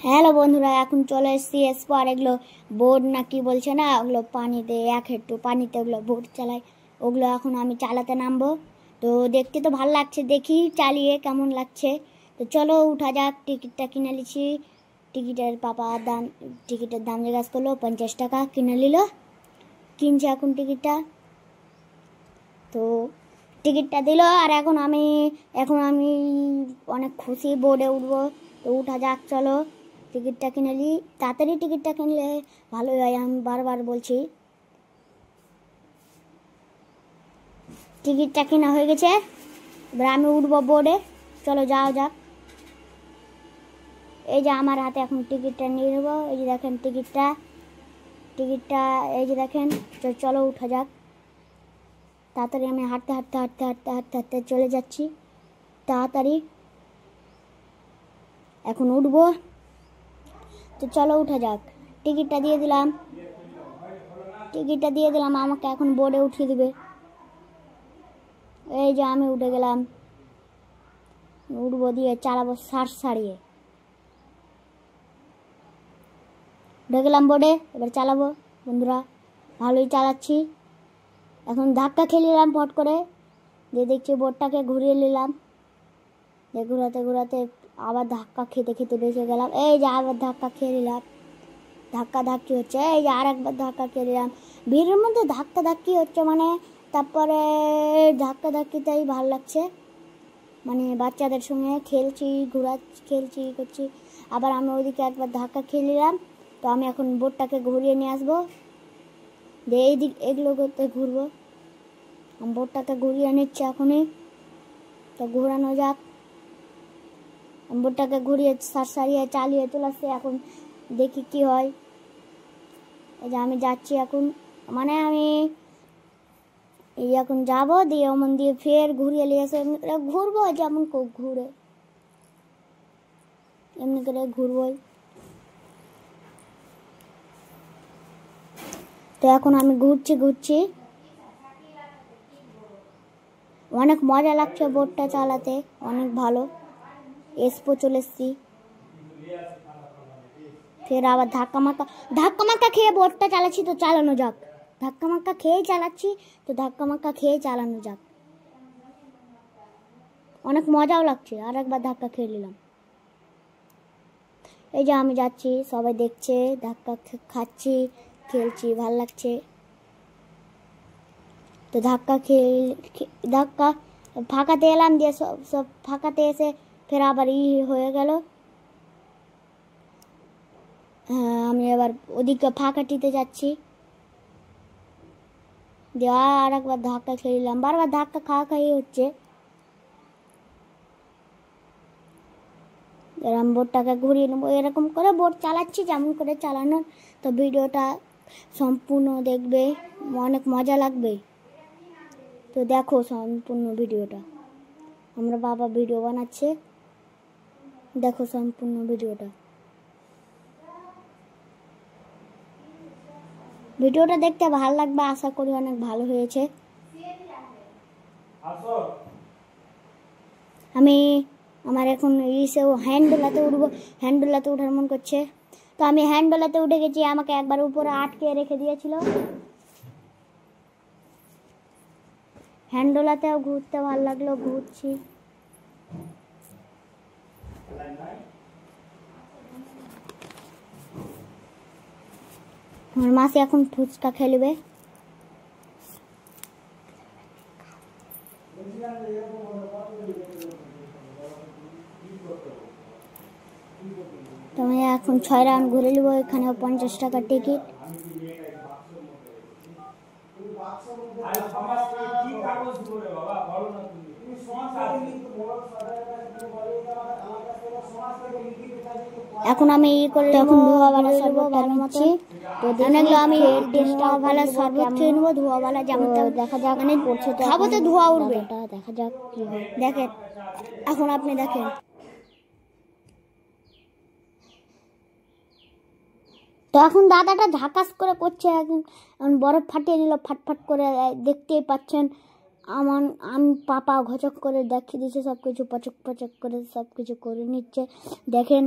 Hello বন্ধুরা, এখন চলে এসেছি এসপার। এগুলো বোর্ড না কি বলছে না, ওগুলো পানিতে একটু পানিতে ওগুলো বোর্ড চালায়। ওগুলো এখন আমি চালাতে নামবো। তো দেখতে তো ভালো লাগছে, দেখি চালিয়ে কেমন লাগছে। তো চলো উঠা যাক। টিকিটটা কিনে নিচ্ছি। টিকিটের টিকিটের দাম জিজ্ঞাসা করলো, 50 টাকা কিনে নিল। কিনছে এখন টিকিটটা। তো টিকিটটা দিল, আর এখন আমি অনেক খুশি, বোর্ডে উঠবো। তো উঠা যাক, চলো টিকিটটা কিনে নিই। তাড়াতাড়ি টিকিটটা কিনলে ভালোই হয়, আমি বারবার বলছি। টিকিটটা কেনা হয়ে গেছে, এবার আমি উঠবো বোর্ডে। চলো যাওয়া যাক। এই যে আমার হাতে এখন টিকিটটা নিয়ে নেবো। এই যে দেখেন টিকিটটা এই যে দেখেন। চলো উঠা যাক। তাড়াতাড়ি আমি হাঁটতে হাঁটতে হাঁটতে হাঁটতে হাঁটতে হাঁটতে চলে যাচ্ছি। তাড়াতাড়ি এখন উঠবো। তো চলো উঠা যাক। টিকিটটা দিয়ে দিলাম, আমাকে এখন বোর্ডে উঠিয়ে দিবে। এই যে আমি উঠে গেলাম, উঠবো দিয়ে চালাবো সারিয়ে। উঠে গেলাম বোর্ডে, এবার চালাবো বন্ধুরা। ভালোই চালাচ্ছি। এখন ধাক্কা খেয়ে নিলাম পট করে, দিয়ে দেখছি বোর্ডটাকে ঘুরিয়ে নিলাম। ঘুরাতে ঘুরাতে আবার ধাক্কা খেতে খেতে বেঁচে গেলাম। এই যে আবার ধাক্কা খেয়ে নিলাম, ধাক্কা ধাক্কি হচ্ছে। এই যে আর একবার ধাক্কা খেয়ে নিলাম। ভিড়ের মধ্যে ধাক্কা ধাক্কি হচ্ছে, মানে তারপরে ধাক্কা ধাক্কিটাই ভালো লাগছে। মানে বাচ্চাদের সঙ্গে খেলছি করছি। আবার আমি ওইদিকে একবার ধাক্কা খেয়ে নিলাম। তো আমি এখন বোর্ডটাকে ঘুরিয়ে নিয়ে আসবো, দিয়ে এগুলো করতে ঘুরবো। আমি বোর্ডটাকে ঘুরিয়ে নিচ্ছি এখনই। তো ঘোরানো যাক। বোর্ডটাকে ঘুরিয়ে সারিয়ে চালিয়ে চলে আসছে। এখন দেখি কি হয়। এই যে আমি যাচ্ছি এখন, মানে আমি এখন যাবো, দিয়ে ওমন দিয়ে ফের ঘুরিয়ে নিয়ে এসে ঘুরবো। যেমন ঘুরে এমনি করে ঘুরবোই। তো এখন আমি ঘুরছি, অনেক মজা লাগছে বোটটা চালাতে, অনেক ভালো। এসপো চলে এসছি। ফের আবার ধাক্কা মাক্কা খেয়ে বোটটা চালাচ্ছি। তো চালানো যাক। ধাক্কা মাক্কা খেয়ে চালানো যাক। অনেক মজাও লাগছে। আর একবার ধাক্কা খেয়ে নিলাম। এই যে আমি যাচ্ছি, সবাই দেখছে, ধাক্কা খাচ্ছি, খেলছি, ভাল লাগছে। তো ধাক্কা ফাঁকাতে এলাম, দিয়ে সব ফাঁকাতে এসে ফের আবার হয়ে গেল। আমি এবার ওদিকে ফাঁকাটিতে যাচ্ছি, দিয়ে আর একবার ধাক্কা খেয়ে নিলাম। বারবার ধাক্কা খাওয়াই হচ্ছে। এরকম বোটটাকে ঘুরিয়ে নেবো। এরকম করে বোট চালাচ্ছি, যেমন করে চালানোর। তো ভিডিওটা সম্পূর্ণ দেখবে, অনেক মজা লাগবে। তো দেখো সম্পূর্ণ ভিডিওটা। আমরা বাবা ভিডিও বানাচ্ছে, দেখো সম্পূর্ণ ভিডিওটা। ভিডিওটা দেখতে ভালো লাগবে, আশা করি অনেক ভালো হয়েছে। আমার এখন হ্যান্ডোলাতে উঠবো। হ্যান্ডোলাতে উঠার মন করছে। তো আমি হ্যান্ডোলাতে উঠে গেছি। আমাকে একবার উপরে আটকে রেখে দিয়েছিল। হ্যান্ডোলাতেও ঘুরতে ভালো লাগলো, ঘুরছি। আমার মাসি এখন ফুচকা খেলবে। তো আমি এখন 6 রাউন্ড ঘুরে নেব। এখানেও 50 টাকা টিকিট। এখন আমি এখন ধোয়াওয়ালা শরবত বানাচ্ছি। তো দেখো আমি ধোয়াওয়ালা শরবত খেয়ে নেবো। ধোয়াওয়ালা যেমন দেখা যাক, মানে খাবো তো ধোয়া উঠবে। দেখা যাক কি হয়। দেখেন এখন আপনি দেখেন। তো এখন দাদাটা ঝাঁকাস করে করছে, এখন বরফ ফাটিয়ে দিল ফাটফাট করে, দেখতেই পাচ্ছেন। আমি পাপা ঘচক করে দেখিয়ে দিচ্ছে, সব কিছু পচক পচক করে সব কিছু করে নিচ্ছে। দেখেন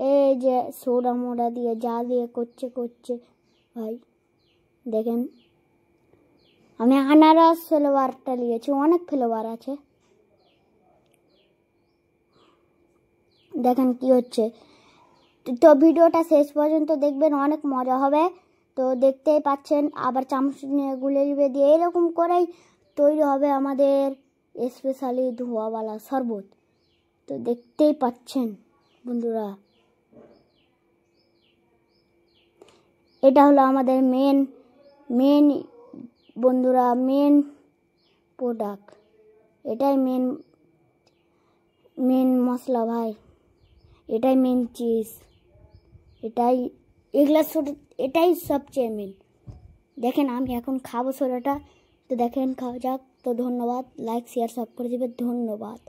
এই যে সোডা মোডা দিয়ে যা দিয়ে করছে ভাই দেখেন, আমি আনারস ফ্লেভারটা নিয়েছি, অনেক ফ্লেভার আছে। দেখেন কি হচ্ছে। তো ভিডিওটা শেষ পর্যন্ত দেখবেন, অনেক মজা হবে। তো দেখতেই পাচ্ছেন, আবার চামচ নিয়ে গুলে নিবে দিয়ে এরকম করেই তৈরি হবে আমাদের স্পেশালি ধোঁয়াওয়ালা শরবত। তো দেখতেই পাচ্ছেন বন্ধুরা, এটা হলো আমাদের মেন বন্ধুরা, মেন প্রোডাক্ট। এটাই মেন মশলা ভাই, এটাই মেন চিজ, এটাই সবচেয়ে মেন। দেখেন আমি এখন খাবো সোডাটা, তো দেখেন খাওয়া যাক। তো ধন্যবাদ, লাইক শেয়ার সব করে দেবে, ধন্যবাদ।